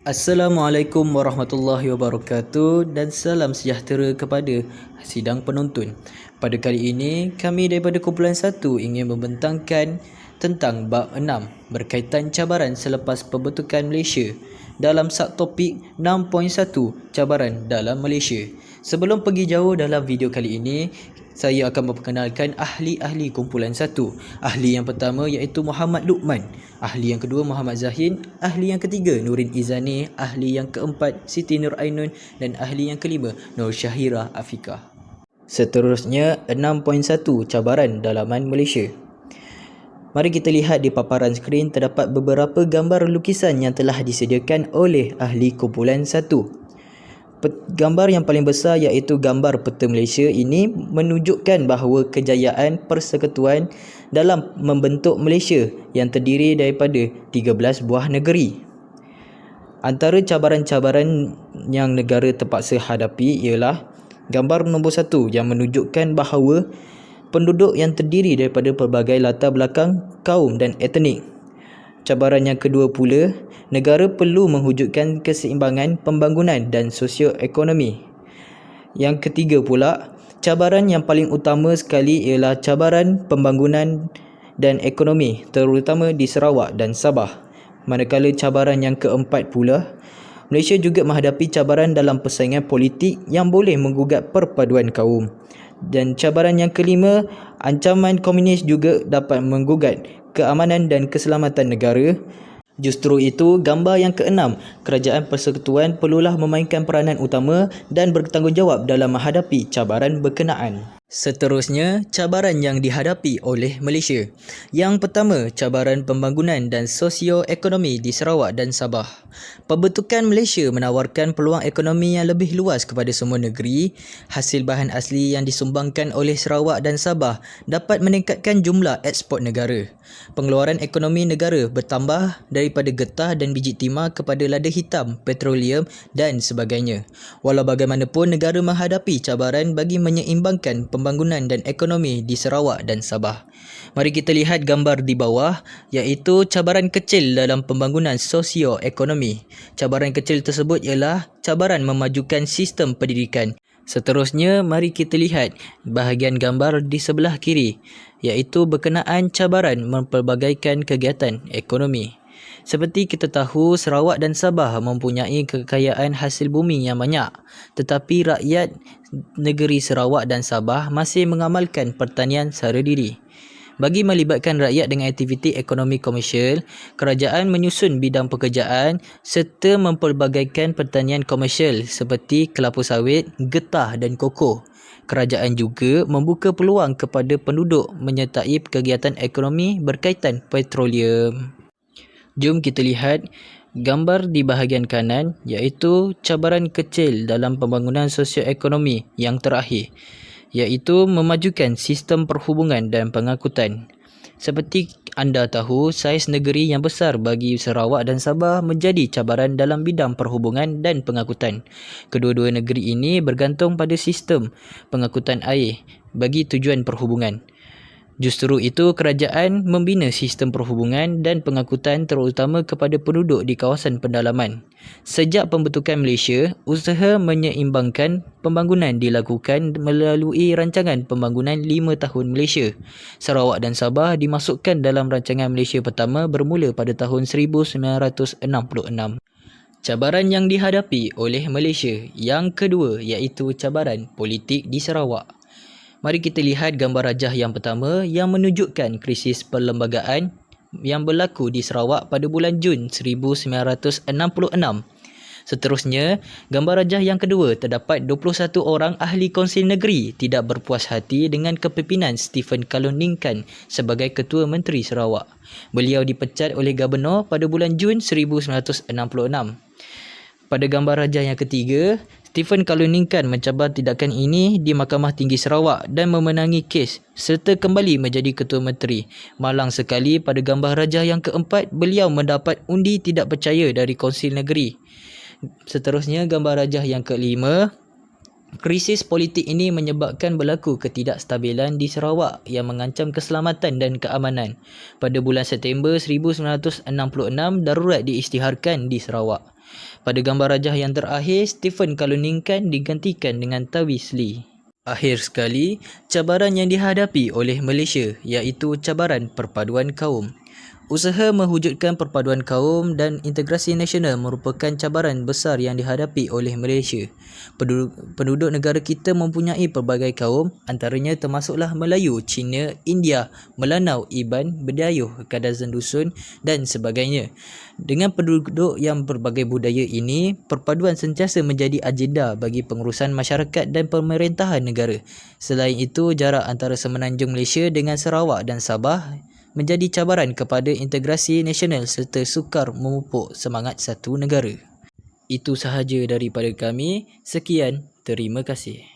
Assalamualaikum warahmatullahi wabarakatuh dan salam sejahtera kepada sidang penonton. Pada kali ini, kami daripada kumpulan 1 ingin membentangkan tentang bab 6 berkaitan cabaran selepas pembentukan Malaysia dalam subtopik 6.1 cabaran dalam Malaysia. Sebelum pergi jauh dalam video kali ini, saya akan memperkenalkan ahli-ahli kumpulan 1. Ahli yang pertama iaitu Muhammad Luqman, ahli yang kedua Muhammad Zahin, ahli yang ketiga Nurin Izani, ahli yang keempat Siti Nur Ainun dan ahli yang kelima Nur Syahira Afiqah. Seterusnya 6.1 cabaran dalaman Malaysia. Mari kita lihat di paparan skrin terdapat beberapa gambar lukisan yang telah disediakan oleh ahli kumpulan 1. Gambar yang paling besar iaitu gambar peta Malaysia ini menunjukkan bahawa kejayaan persekutuan dalam membentuk Malaysia yang terdiri daripada 13 buah negeri. Antara cabaran-cabaran yang negara terpaksa hadapi ialah gambar nombor 1 yang menunjukkan bahawa penduduk yang terdiri daripada pelbagai latar belakang, kaum dan etnik. Cabaran yang kedua pula, negara perlu mewujudkan keseimbangan pembangunan dan sosioekonomi. Yang ketiga pula, cabaran yang paling utama sekali ialah cabaran pembangunan dan ekonomi, terutama di Sarawak dan Sabah. Manakala cabaran yang keempat pula, Malaysia juga menghadapi cabaran dalam persaingan politik yang boleh menggugat perpaduan kaum. Dan cabaran yang kelima, ancaman komunis juga dapat menggugat keamanan dan keselamatan negara. Justru itu, gambar yang keenam, kerajaan persekutuan perlulah memainkan peranan utama dan bertanggungjawab dalam menghadapi cabaran berkenaan. Seterusnya, cabaran yang dihadapi oleh Malaysia. Yang pertama, cabaran pembangunan dan sosioekonomi di Sarawak dan Sabah. Pembentukan Malaysia menawarkan peluang ekonomi yang lebih luas kepada semua negeri. Hasil bahan asli yang disumbangkan oleh Sarawak dan Sabah dapat meningkatkan jumlah ekspor negara. Pengeluaran ekonomi negara bertambah daripada getah dan biji timah kepada lada hitam, petroleum dan sebagainya. Walau bagaimanapun, negara menghadapi cabaran bagi menyeimbangkan pembangunan dan ekonomi di Sarawak dan Sabah. Mari kita lihat gambar di bawah iaitu cabaran kecil dalam pembangunan sosioekonomi. Cabaran kecil tersebut ialah cabaran memajukan sistem pendidikan. Seterusnya, mari kita lihat bahagian gambar di sebelah kiri iaitu berkenaan cabaran mempelbagaikan kegiatan ekonomi. Seperti kita tahu, Sarawak dan Sabah mempunyai kekayaan hasil bumi yang banyak, tetapi rakyat negeri Sarawak dan Sabah masih mengamalkan pertanian sara diri. Bagi melibatkan rakyat dengan aktiviti ekonomi komersial, kerajaan menyusun bidang pekerjaan serta mempelbagaikan pertanian komersial seperti kelapa sawit, getah dan koko. Kerajaan juga membuka peluang kepada penduduk menyertai kegiatan ekonomi berkaitan petroleum. Jom kita lihat gambar di bahagian kanan iaitu cabaran kecil dalam pembangunan sosioekonomi yang terakhir, iaitu memajukan sistem perhubungan dan pengangkutan. Seperti anda tahu, saiz negeri yang besar bagi Sarawak dan Sabah menjadi cabaran dalam bidang perhubungan dan pengangkutan. Kedua-dua negeri ini bergantung pada sistem pengangkutan air bagi tujuan perhubungan. Justru itu, kerajaan membina sistem perhubungan dan pengangkutan terutama kepada penduduk di kawasan pendalaman. Sejak pembentukan Malaysia, usaha menyeimbangkan pembangunan dilakukan melalui rancangan pembangunan 5 tahun Malaysia. Sarawak dan Sabah dimasukkan dalam rancangan Malaysia pertama bermula pada tahun 1966. Cabaran yang dihadapi oleh Malaysia yang kedua iaitu cabaran politik di Sarawak. Mari kita lihat gambar rajah yang pertama yang menunjukkan krisis perlembagaan yang berlaku di Sarawak pada bulan Jun 1966. Seterusnya, gambar rajah yang kedua terdapat 21 orang ahli Konsil Negeri tidak berpuas hati dengan kepimpinan Stephen Kaluningkan sebagai Ketua Menteri Sarawak. Beliau dipecat oleh Gubernur pada bulan Jun 1966. Pada gambar rajah yang ketiga, Stephen Kaluningkan mencabar tindakan ini di Mahkamah Tinggi Sarawak dan memenangi kes serta kembali menjadi Ketua Menteri. Malang sekali, pada gambar rajah yang keempat, beliau mendapat undi tidak percaya dari Konsil Negeri. Seterusnya, gambar rajah yang kelima, krisis politik ini menyebabkan berlaku ketidakstabilan di Sarawak yang mengancam keselamatan dan keamanan. Pada bulan September 1966, darurat diisytiharkan di Sarawak. Pada gambar rajah yang terakhir, Stephen kaluningkan digantikan dengan Tavis Lee. Akhir sekali, cabaran yang dihadapi oleh Malaysia iaitu cabaran perpaduan kaum. Usaha mewujudkan perpaduan kaum dan integrasi nasional merupakan cabaran besar yang dihadapi oleh Malaysia. Penduduk negara kita mempunyai pelbagai kaum, antaranya termasuklah Melayu, Cina, India, Melanau, Iban, Berdayuh, Kadazan Dusun dan sebagainya. Dengan penduduk yang berbagai budaya ini, perpaduan sentiasa menjadi agenda bagi pengurusan masyarakat dan pemerintahan negara. Selain itu, jarak antara Semenanjung Malaysia dengan Sarawak dan Sabah menjadi cabaran kepada integrasi nasional serta sukar memupuk semangat satu negara. Itu sahaja daripada kami. Sekian, terima kasih.